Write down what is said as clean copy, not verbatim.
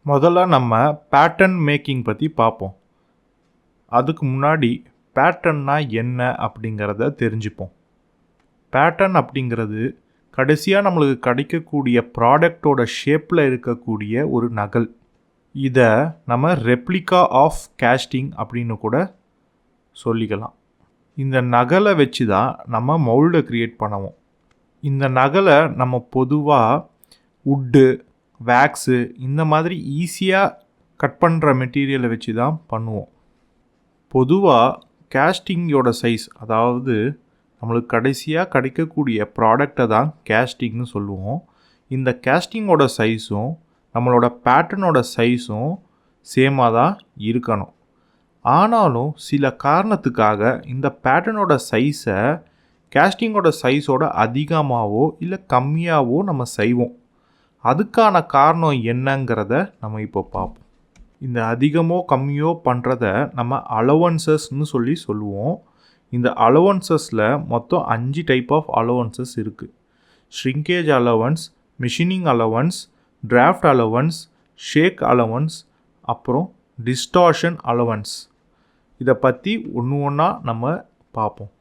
முதல்ல நம்ம pattern making பற்றி பார்ப்போம். அதுக்கு முன்னாடி பேட்டர்ன்னா என்ன அப்படிங்கிறத தெரிஞ்சுப்போம். பேட்டர்ன் அப்படிங்கிறது கடைசியாக நம்மளுக்கு கிடைக்கக்கூடிய ப்ராடக்டோட ஷேப்பில் இருக்கக்கூடிய ஒரு நகல். இதை நம்ம ரெப்ளிகா ஆஃப் கேஸ்டிங் அப்படின்னு கூட சொல்லிக்கலாம். இந்த நகலை வச்சு தான் நம்ம மௌல்டை க்ரியேட் பண்ணுவோம். இந்த நகலை நம்ம பொதுவாக வுட்டு, வேக்ஸு இந்த மாதிரி ஈஸியாக கட் பண்ணுற மெட்டீரியலை வச்சு தான் பண்ணுவோம். பொதுவாக கேஸ்டிங்கோட சைஸ், அதாவது நம்மளுக்கு கடைசியாக கிடைக்கக்கூடிய ப்ராடக்டை தான் கேஸ்டிங்னு சொல்லுவோம். இந்த கேஸ்டிங்கோட சைஸும் நம்மளோட பேட்டர்னோட சைஸும் சேமாக தான் இருக்கணும். ஆனாலும் சில காரணத்துக்காக இந்த பேட்டர்னோட சைஸை கேஸ்டிங்கோட சைஸோட அதிகமாகவோ இல்லை கம்மியாகவோ நம்ம செய்வோம். அதுக்கான காரணம் என்னங்கிறத நம்ம இப்போ பார்ப்போம். இந்த அதிகமோ கம்மியோ பண்ணுறத நம்ம அலவன்சஸ்ன்னு சொல்லுவோம். இந்த அலவன்சஸில் மொத்தம் 5 டைப் ஆஃப் அலவன்சஸ் இருக்குது. Shrinkage allowance, machining allowance, draft allowance, shake allowance, அப்புறம் டிஸ்டார்ஷன் அலவன்ஸ். இதை பற்றி ஒன்று ஒன்றா நம்ம பார்ப்போம்.